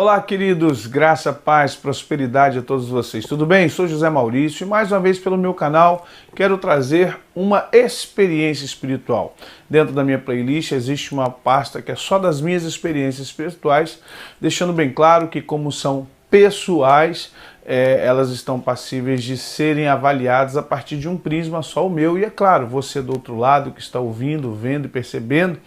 Olá, queridos, graça, paz, prosperidade a todos vocês. Tudo bem? Sou José Maurício e mais uma vez pelo meu canal quero trazer uma experiência espiritual. Dentro da minha playlist existe uma pasta que é só das minhas experiências espirituais, deixando bem claro que como são pessoais, elas estão passíveis de serem avaliadas a partir de um prisma só o meu. E é claro, você do outro lado que está ouvindo, vendo e percebendo,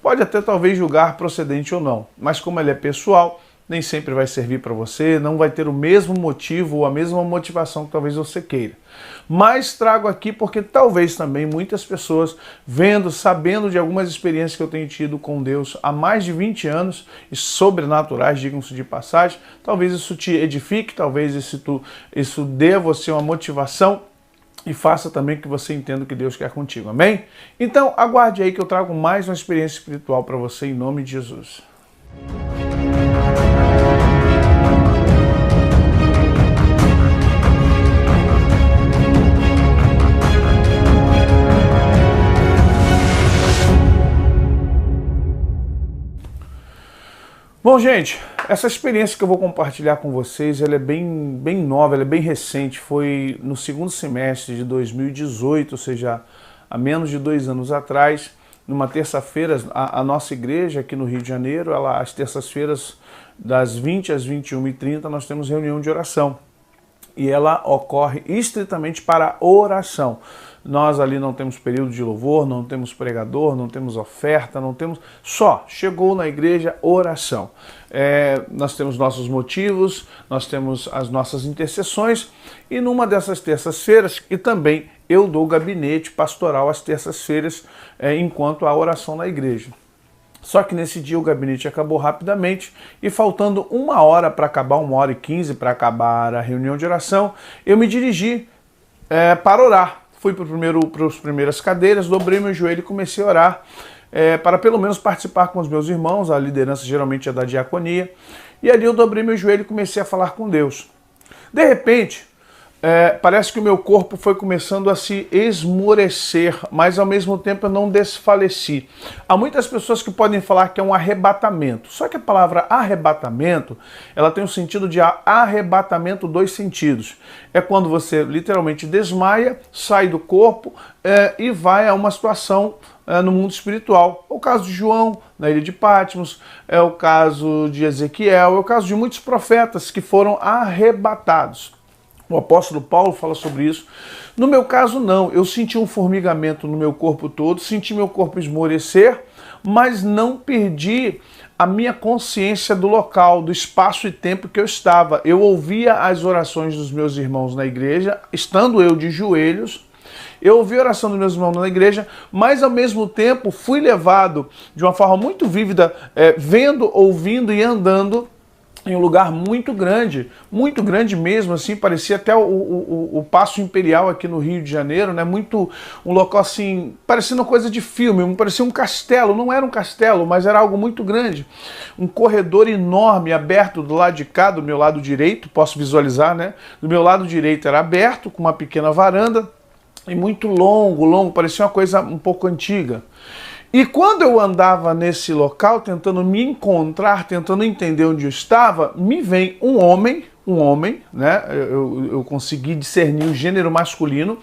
pode até talvez julgar procedente ou não, mas como ele é pessoal, nem sempre vai servir para você, não vai ter o mesmo motivo ou a mesma motivação que talvez você queira. Mas trago aqui porque talvez também muitas pessoas vendo, sabendo de algumas experiências que eu tenho tido com Deus há mais de 20 anos e sobrenaturais, digam-se de passagem, talvez isso te edifique, talvez isso dê a você uma motivação e faça também que você entenda o que Deus quer contigo, amém? Então aguarde aí que eu trago mais uma experiência espiritual para você em nome de Jesus. Bom, gente, essa experiência que eu vou compartilhar com vocês, ela é bem nova, ela é bem recente, foi no segundo semestre de 2018, ou seja, há menos de 2 anos atrás, numa terça-feira, a nossa igreja aqui no Rio de Janeiro, às terças-feiras, das 20 às 21h30, nós temos reunião de oração. E ela ocorre estritamente para oração. Nós ali não temos período de louvor, não temos pregador, não temos oferta, não temos... Só chegou na igreja oração. Nós temos nossos motivos, nós temos as nossas intercessões e numa dessas terças-feiras, e também eu dou gabinete pastoral às terças-feiras enquanto há oração na igreja. Só que nesse dia o gabinete acabou rapidamente e faltando 1 hora para acabar, 1h15 para acabar a reunião de oração, eu me dirigi para orar. Fui para as primeiras cadeiras, dobrei meu joelho e comecei a orar para pelo menos participar com os meus irmãos, a liderança geralmente é da diaconia, e ali eu dobrei meu joelho e comecei a falar com Deus. De repente, parece que o meu corpo foi começando a se esmorecer, mas ao mesmo tempo eu não desfaleci. Há muitas pessoas que podem falar que é um arrebatamento, só que a palavra arrebatamento, ela tem o sentido de arrebatamento, 2 sentidos. É quando você literalmente desmaia, sai do corpo e vai a uma situação no mundo espiritual. É o caso de João, na ilha de Patmos, é o caso de Ezequiel, é o caso de muitos profetas que foram arrebatados. O apóstolo Paulo fala sobre isso. No meu caso, não. Eu senti um formigamento no meu corpo todo, senti meu corpo esmorecer, mas não perdi a minha consciência do local, do espaço e tempo que eu estava. Eu ouvia as orações dos meus irmãos na igreja, estando eu de joelhos. Eu ouvi a oração dos meus irmãos na igreja, mas ao mesmo tempo fui levado de uma forma muito vívida, vendo, ouvindo e andando em um lugar muito grande mesmo, assim, parecia até o Paço Imperial aqui no Rio de Janeiro, né? Um local assim, parecendo uma coisa de filme, parecia um castelo, não era um castelo, mas era algo muito grande. Um corredor enorme, aberto do lado de cá, do meu lado direito, posso visualizar, né? Do meu lado direito era aberto, com uma pequena varanda, e muito longo, parecia uma coisa um pouco antiga. E quando eu andava nesse local, tentando me encontrar, tentando entender onde eu estava, me vem um homem, né? Eu consegui discernir o gênero masculino,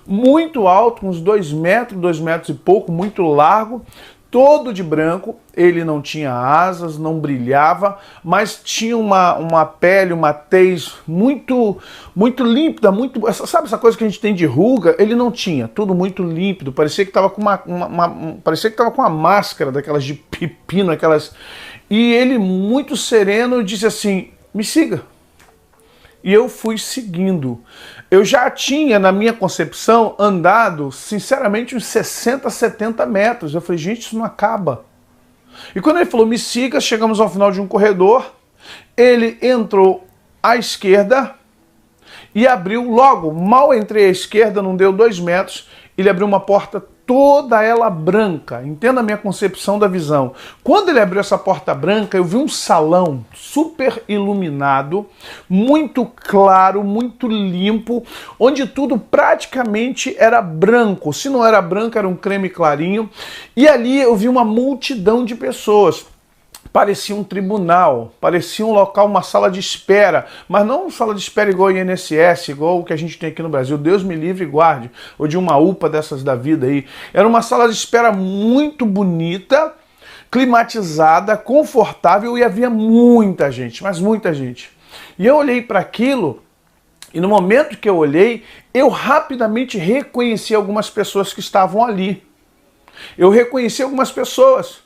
muito alto, uns 2 metros e pouco, muito largo, todo de branco. Ele não tinha asas, não brilhava, mas tinha uma pele, uma tez muito límpida, sabe essa coisa que a gente tem de ruga? Ele não tinha, tudo muito límpido, parecia que estava com parecia que estava com uma máscara daquelas de pepino, aquelas. E ele muito sereno disse assim: "Me siga". E eu fui seguindo. Eu já tinha, na minha concepção, andado, sinceramente, uns 60, 70 metros. Eu falei, gente, isso não acaba. E quando ele falou, me siga, chegamos ao final de um corredor. Ele entrou à esquerda e abriu logo, mal entrei à esquerda, não deu 2 metros, ele abriu uma porta toda ela branca. Entenda a minha concepção da visão. Quando ele abriu essa porta branca, eu vi um salão super iluminado, muito claro, muito limpo, onde tudo praticamente era branco. Se não era branco, era um creme clarinho. E ali eu vi uma multidão de pessoas. Parecia um tribunal, parecia um local, uma sala de espera, mas não uma sala de espera igual o INSS, igual o que a gente tem aqui no Brasil, Deus me livre e guarde, ou de uma UPA dessas da vida aí. Era uma sala de espera muito bonita, climatizada, confortável, e havia muita gente, mas muita gente. E eu olhei para aquilo, e no momento que eu olhei, eu rapidamente reconheci algumas pessoas que estavam ali. Eu reconheci algumas pessoas.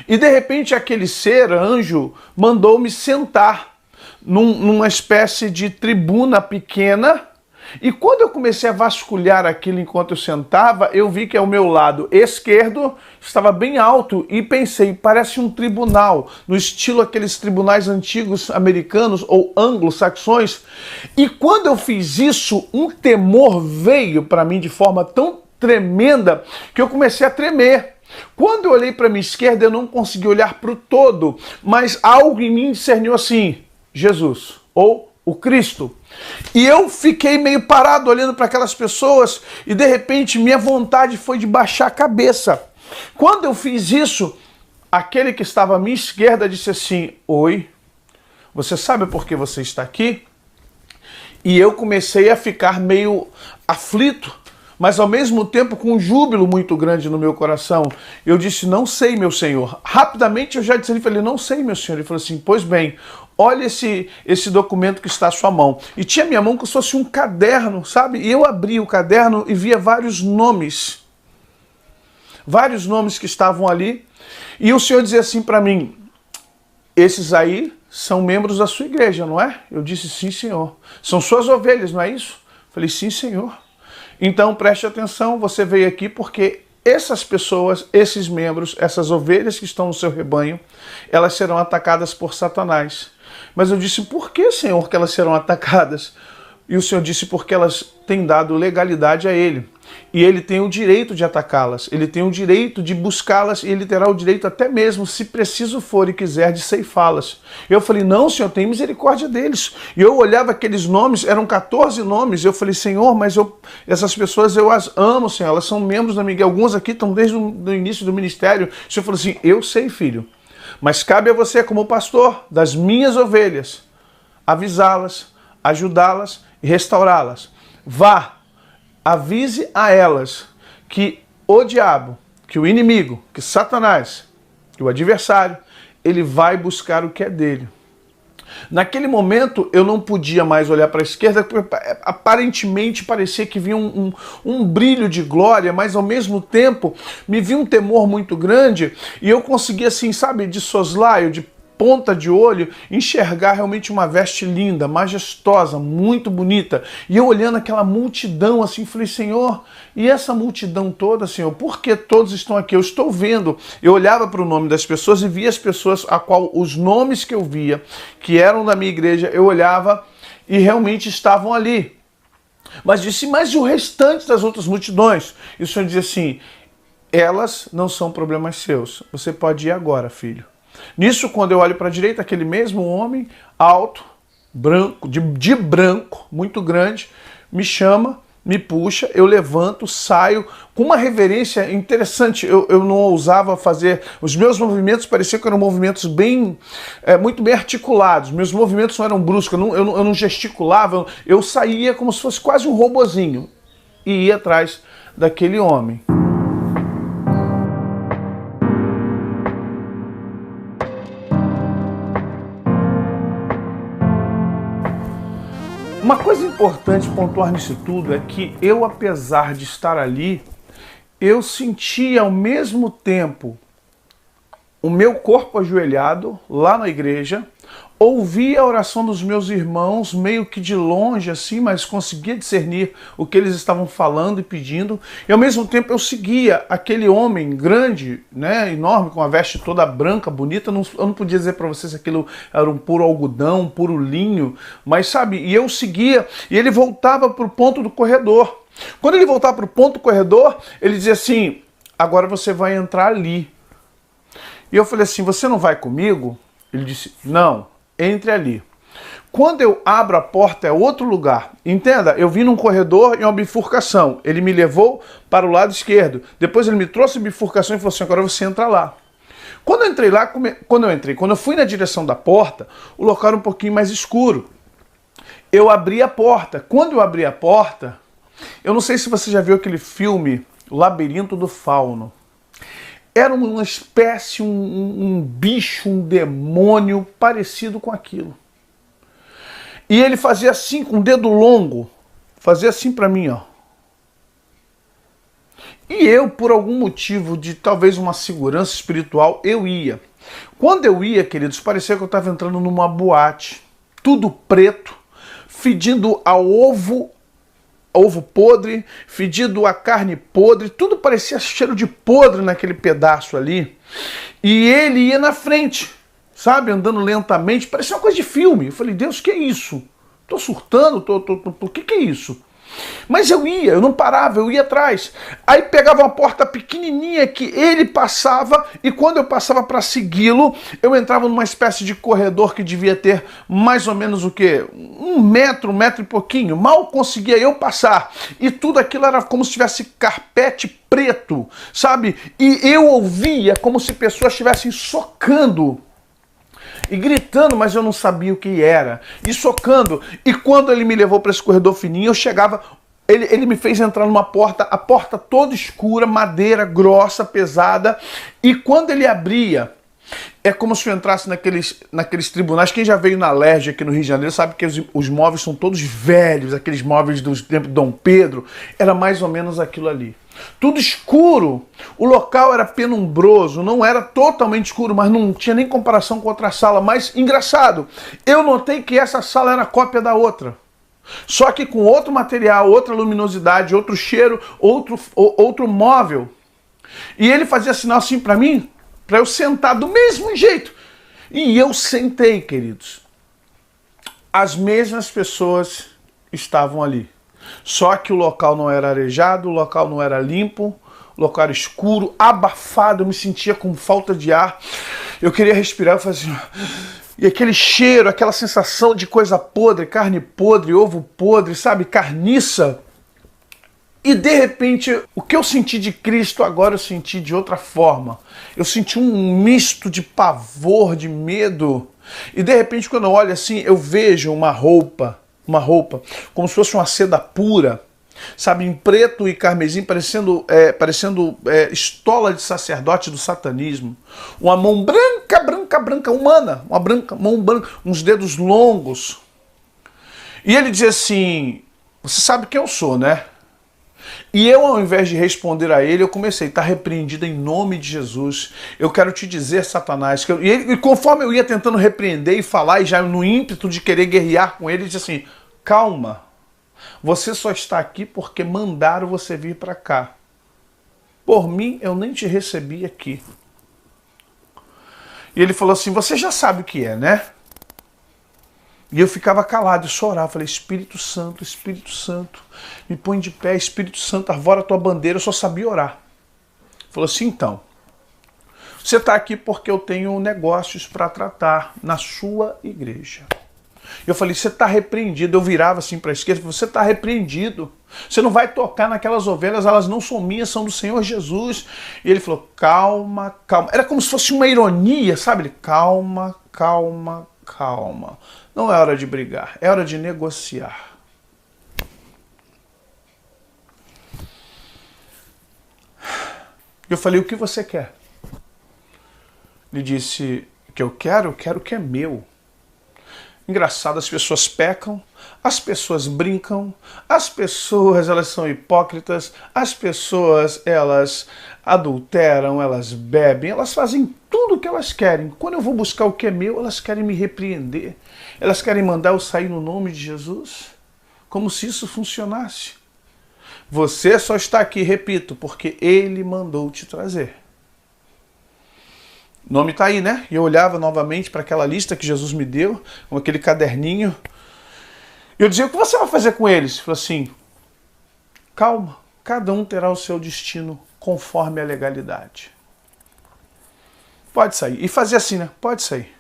E de repente aquele ser, anjo, mandou-me sentar numa espécie de tribuna pequena. E quando eu comecei a vasculhar aquilo enquanto eu sentava, eu vi que ao meu lado esquerdo estava bem alto e pensei, parece um tribunal, no estilo aqueles tribunais antigos americanos ou anglo-saxões. E quando eu fiz isso, um temor veio para mim de forma tão tremenda que eu comecei a tremer. Quando eu olhei para a minha esquerda, eu não consegui olhar para o todo, mas algo em mim discerniu assim, Jesus, ou o Cristo. E eu fiquei meio parado olhando para aquelas pessoas e de repente minha vontade foi de baixar a cabeça. Quando eu fiz isso, aquele que estava à minha esquerda disse assim, oi, você sabe por que você está aqui? E eu comecei a ficar meio aflito, mas ao mesmo tempo com um júbilo muito grande no meu coração. Eu disse, não sei, meu Senhor. Rapidamente eu já disse, ele falei, não sei, meu Senhor. Ele falou assim, pois bem, olha esse documento que está à sua mão. E tinha minha mão como se fosse um caderno, sabe? E eu abri o caderno e via vários nomes que estavam ali. E o Senhor dizia assim para mim, esses aí são membros da sua igreja, não é? Eu disse, sim, Senhor. São suas ovelhas, não é isso? Eu falei, sim, Senhor. Então preste atenção, você veio aqui porque essas pessoas, esses membros, essas ovelhas que estão no seu rebanho, elas serão atacadas por Satanás. Mas eu disse, por que, Senhor, que elas serão atacadas? E o Senhor disse, porque elas têm dado legalidade a Ele. E Ele tem o direito de atacá-las, Ele tem o direito de buscá-las, e Ele terá o direito até mesmo, se preciso for e quiser, de ceifá-las. Eu falei, não, Senhor, tem misericórdia deles. E eu olhava aqueles nomes, eram 14 nomes, eu falei, Senhor, mas essas pessoas eu as amo, Senhor, elas são membros da minha igreja, alguns aqui estão desde o início do ministério. O Senhor falou assim, eu sei, filho, mas cabe a você, como pastor das minhas ovelhas, avisá-las, ajudá-las e restaurá-las. Vá, avise a elas que o diabo, que o inimigo, que Satanás, que o adversário, ele vai buscar o que é dele. Naquele momento eu não podia mais olhar para a esquerda, porque aparentemente parecia que vinha um brilho de glória, mas ao mesmo tempo me vinha um temor muito grande e eu conseguia assim, sabe, de soslaio, de ponta de olho, enxergar realmente uma veste linda, majestosa, muito bonita. E eu olhando aquela multidão assim, falei, Senhor, e essa multidão toda, Senhor, por que todos estão aqui? Eu estou vendo. Eu olhava para o nome das pessoas e via as pessoas a qual os nomes que eu via, que eram da minha igreja, eu olhava e realmente estavam ali. Mas disse, mas e o restante das outras multidões? E o Senhor dizia assim, elas não são problemas seus. Você pode ir agora, filho. Nisso, quando eu olho para a direita, aquele mesmo homem, alto, branco, de branco, muito grande, me chama, me puxa, eu levanto, saio, com uma reverência interessante. Eu não ousava fazer, os meus movimentos pareciam que eram movimentos muito bem articulados, meus movimentos não eram bruscos, eu não gesticulava, eu saía como se fosse quase um robozinho e ia atrás daquele homem. Uma coisa importante pontuar nisso tudo é que eu, apesar de estar ali, eu sentia ao mesmo tempo o meu corpo ajoelhado lá na igreja, ouvia a oração dos meus irmãos meio que de longe assim, mas conseguia discernir o que eles estavam falando e pedindo, e ao mesmo tempo eu seguia aquele homem grande, né, enorme, com a veste toda branca, bonita. Eu não podia dizer para vocês se aquilo era um puro algodão, um puro linho, mas sabe, e eu seguia, e ele voltava para o ponto do corredor. Quando ele voltava para o ponto do corredor, ele dizia assim, agora você vai entrar ali. E eu falei assim, você não vai comigo? Ele disse, não, entre ali. Quando eu abro a porta é outro lugar. Entenda, eu vim num corredor e uma bifurcação. Ele me levou para o lado esquerdo. Depois ele me trouxe a bifurcação e falou assim, agora você entra lá. Quando eu entrei lá, quando eu fui na direção da porta, o local era um pouquinho mais escuro. Eu abri a porta. Quando eu abri a porta, eu não sei se você já viu aquele filme O Labirinto do Fauno. Era uma espécie, um bicho, um demônio parecido com aquilo. E ele fazia assim, com o dedo longo, fazia assim para mim, ó. E eu, por algum motivo de talvez uma segurança espiritual, eu ia. Quando eu ia, queridos, parecia que eu estava entrando numa boate. Tudo preto, fedindo a ovo podre, fedido a carne podre, tudo parecia cheiro de podre naquele pedaço ali. E ele ia na frente, sabe, andando lentamente, parecia uma coisa de filme. Eu falei, Deus, que é isso? Tô surtando, por que é isso? Mas eu não parava, eu ia atrás. Aí pegava uma porta pequenininha que ele passava e quando eu passava para segui-lo, eu entrava numa espécie de corredor que devia ter mais ou menos o quê? 1 metro e pouquinho. Mal conseguia eu passar. E tudo aquilo era como se tivesse carpete preto, sabe? E eu ouvia como se pessoas estivessem socando e gritando, mas eu não sabia o que era. E socando. E quando ele me levou para esse corredor fininho, eu chegava... Ele me fez entrar numa porta, a porta toda escura, madeira grossa, pesada. E quando ele abria, é como se eu entrasse naqueles tribunais. Quem já veio na Lerge aqui no Rio de Janeiro sabe que os móveis são todos velhos, aqueles móveis do tempo de Dom Pedro. Era mais ou menos aquilo ali. Tudo escuro, o local era penumbroso, não era totalmente escuro, mas não tinha nem comparação com outra sala. Mas, engraçado, eu notei que essa sala era cópia da outra. Só que com outro material, outra luminosidade, outro cheiro, outro móvel. E ele fazia sinal assim para mim, para eu sentar do mesmo jeito. E eu sentei, queridos. As mesmas pessoas estavam ali. Só que o local não era arejado, o local não era limpo, o local era escuro, abafado, eu me sentia com falta de ar. Eu queria respirar, eu fazia assim... E aquele cheiro, aquela sensação de coisa podre, carne podre, ovo podre, sabe, carniça. E de repente, o que eu senti de Cristo agora eu senti de outra forma. Eu senti um misto de pavor, de medo. E de repente, quando eu olho assim, eu vejo uma roupa, como se fosse uma seda pura, sabe, em preto e carmesim, parecendo estola de sacerdote do satanismo. Uma mão branca, humana, mão branca, uns dedos longos. E ele dizia assim, você sabe quem eu sou, né? E eu, ao invés de responder a ele, eu comecei, está repreendido em nome de Jesus. Eu quero te dizer, Satanás, e conforme eu ia tentando repreender e falar, e já no ímpeto de querer guerrear com ele, ele disse assim, calma, você só está aqui porque mandaram você vir para cá. Por mim, eu nem te recebi aqui. E ele falou assim, você já sabe o que é, né? E eu ficava calado e chorava. Falei, Espírito Santo, me põe de pé, Espírito Santo, arvora a tua bandeira. Eu só sabia orar. Falou assim, então, você está aqui porque eu tenho negócios para tratar na sua igreja. Eu falei, você está repreendido. Eu virava assim para a esquerda, você está repreendido. Você não vai tocar naquelas ovelhas, elas não são minhas, são do Senhor Jesus. E ele falou, calma, calma. Era como se fosse uma ironia, sabe? Ele, calma, calma, calma. Não é hora de brigar, é hora de negociar. Eu falei, o que você quer? Ele disse, o que eu quero o que é meu. Engraçado, as pessoas pecam, as pessoas brincam, as pessoas elas são hipócritas, as pessoas elas adulteram, elas bebem, elas fazem tudo o que elas querem. Quando eu vou buscar o que é meu, elas querem me repreender, elas querem mandar eu sair no nome de Jesus, como se isso funcionasse. Você só está aqui, repito, porque Ele mandou te trazer. O nome está aí, né? E eu olhava novamente para aquela lista que Jesus me deu, com aquele caderninho. E eu dizia, o que você vai fazer com eles? Ele falou assim, calma, cada um terá o seu destino conforme a legalidade. Pode sair. E fazia assim, né? Pode sair.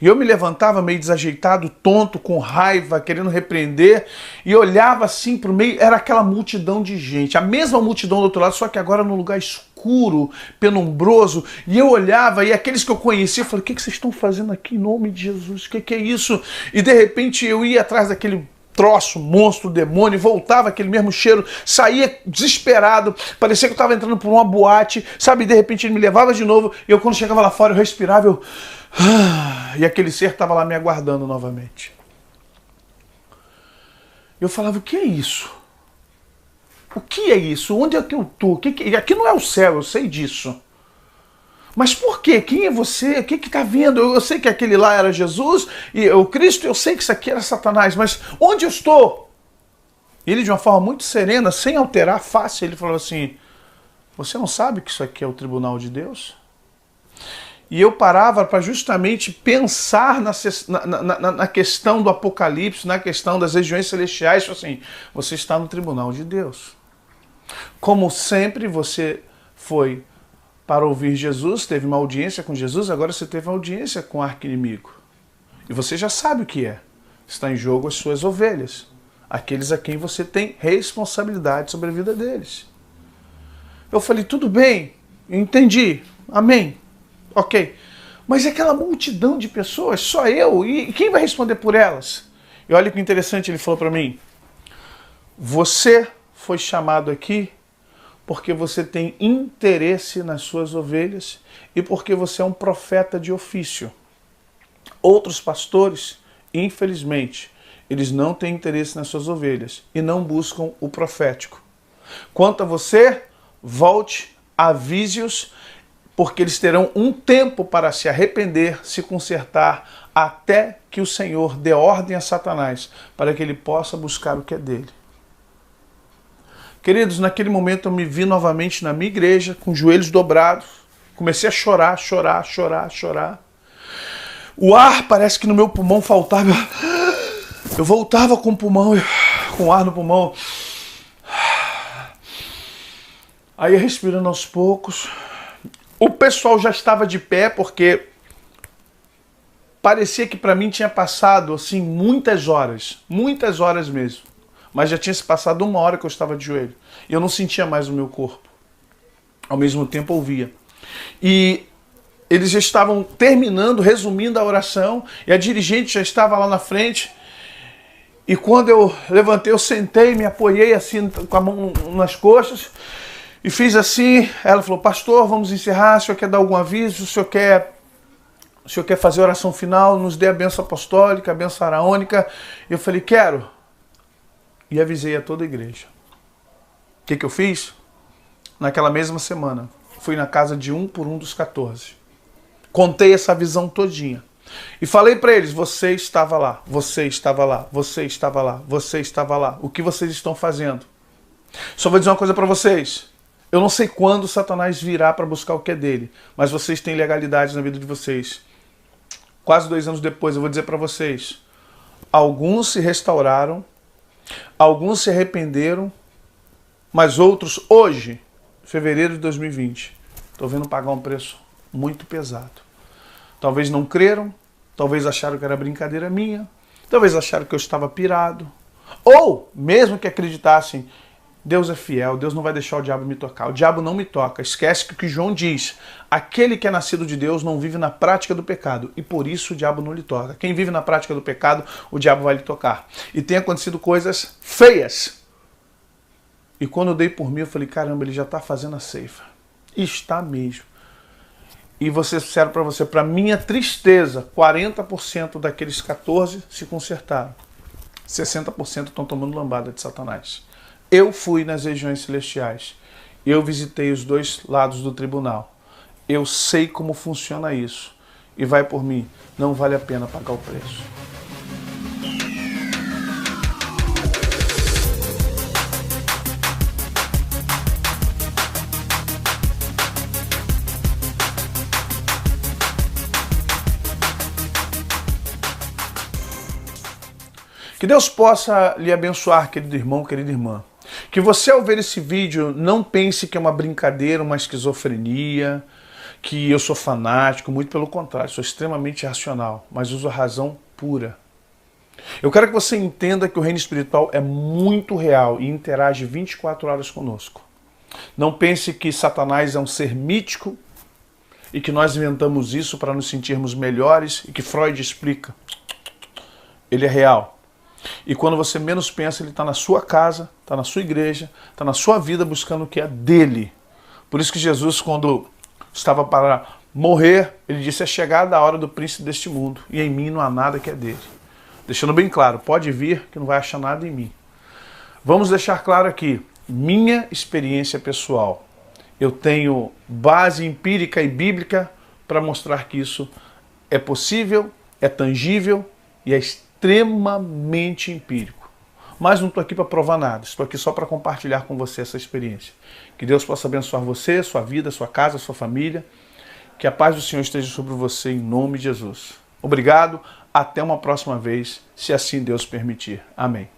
E eu me levantava meio desajeitado, tonto, com raiva, querendo repreender, e olhava assim para o meio, era aquela multidão de gente, a mesma multidão do outro lado, só que agora num lugar escuro, penumbroso, e eu olhava, e aqueles que eu conhecia, eu falei, o que vocês estão fazendo aqui em nome de Jesus? O que é isso? E de repente eu ia atrás daquele troço, monstro, demônio, voltava aquele mesmo cheiro, saía desesperado, parecia que eu estava entrando por uma boate, sabe, de repente ele me levava de novo, e eu quando chegava lá fora eu respirava, e aquele ser estava lá me aguardando novamente. Eu falava, o que é isso? O que é isso? Onde é que eu estou? Aqui não é o céu, eu sei disso. Mas por quê? Quem é você? O que está vendo? Eu sei que aquele lá era Jesus, e o Cristo, eu sei que isso aqui era Satanás, mas onde eu estou? E ele, de uma forma muito serena, sem alterar a face, ele falou assim, você não sabe que isso aqui é o tribunal de Deus? E eu parava para justamente pensar na questão do Apocalipse, na questão das regiões celestiais, assim, você está no tribunal de Deus. Como sempre você foi para ouvir Jesus, teve uma audiência com Jesus, agora você teve uma audiência com o arqui-inimigo. E você já sabe o que é. Está em jogo as suas ovelhas, aqueles a quem você tem responsabilidade sobre a vida deles. Eu falei, tudo bem, eu entendi, amém, ok. Mas é aquela multidão de pessoas, só eu, e quem vai responder por elas? E olha que interessante, ele falou para mim, você foi chamado aqui porque você tem interesse nas suas ovelhas e porque você é um profeta de ofício. Outros pastores, infelizmente, eles não têm interesse nas suas ovelhas e não buscam o profético. Quanto a você, volte, avise-os, porque eles terão um tempo para se arrepender, se consertar, até que o Senhor dê ordem a Satanás para que ele possa buscar o que é dele. Queridos, naquele momento eu me vi novamente na minha igreja, com os joelhos dobrados. Comecei a chorar, chorar, chorar, chorar. O ar parece que no meu pulmão faltava. Eu voltava com o pulmão, com ar no pulmão. Aí ia respirando aos poucos. O pessoal já estava de pé, porque parecia que para mim tinha passado assim muitas horas mesmo. Mas já tinha se passado 1 hora que eu estava de joelho. E eu não sentia mais o meu corpo. Ao mesmo tempo ouvia. E eles já estavam terminando, resumindo a oração, e a dirigente já estava lá na frente. E quando eu levantei, eu sentei, me apoiei assim com a mão nas coxas, e fiz assim. Ela falou, pastor, vamos encerrar, o senhor quer dar algum aviso? O senhor quer fazer a oração final? Nos dê a bênção apostólica, a bênção araônica? E eu falei, quero. E avisei a toda a igreja. O que eu fiz? Naquela mesma semana, fui na casa de um por um dos 14. Contei essa visão todinha. E falei para eles, você estava lá, você estava lá, você estava lá, você estava lá. O que vocês estão fazendo? Só vou dizer uma coisa para vocês. Eu não sei quando Satanás virá para buscar o que é dele, mas vocês têm legalidade na vida de vocês. Quase 2 anos depois, eu vou dizer para vocês, alguns se restauraram, alguns se arrependeram, mas outros hoje, fevereiro de 2020, estou vendo pagar um preço muito pesado. Talvez não creram, talvez acharam que era brincadeira minha, talvez acharam que eu estava pirado, ou mesmo que acreditassem, Deus é fiel, Deus não vai deixar o diabo me tocar. O diabo não me toca. Esquece que o que João diz, aquele que é nascido de Deus não vive na prática do pecado, e por isso o diabo não lhe toca. Quem vive na prática do pecado, o diabo vai lhe tocar. E tem acontecido coisas feias. E quando eu dei por mim, eu falei, caramba, ele já está fazendo a ceifa. E está mesmo. E vou ser sincero para você, para minha tristeza, 40% daqueles 14 se consertaram. 60% estão tomando lambada de Satanás. Eu fui nas regiões celestiais. Eu visitei os 2 lados do tribunal. Eu sei como funciona isso. E vai por mim, não vale a pena pagar o preço. Que Deus possa lhe abençoar, querido irmão, querida irmã. Que você, ao ver esse vídeo, não pense que é uma brincadeira, uma esquizofrenia, que eu sou fanático, muito pelo contrário, sou extremamente racional, mas uso a razão pura. Eu quero que você entenda que o reino espiritual é muito real e interage 24 horas conosco. Não pense que Satanás é um ser mítico e que nós inventamos isso para nos sentirmos melhores e que Freud explica. Ele é real. E quando você menos pensa, ele está na sua casa, está na sua igreja, está na sua vida buscando o que é dele. Por isso que Jesus, quando estava para morrer, ele disse: é chegada a hora do príncipe deste mundo e em mim não há nada que é dele. Deixando bem claro, pode vir que não vai achar nada em mim. Vamos deixar claro aqui, minha experiência pessoal. Eu tenho base empírica e bíblica para mostrar que isso é possível, é tangível e é extremamente empírico. Mas não estou aqui para provar nada, estou aqui só para compartilhar com você essa experiência. Que Deus possa abençoar você, sua vida, sua casa, sua família. Que a paz do Senhor esteja sobre você em nome de Jesus. Obrigado, até uma próxima vez, se assim Deus permitir. Amém.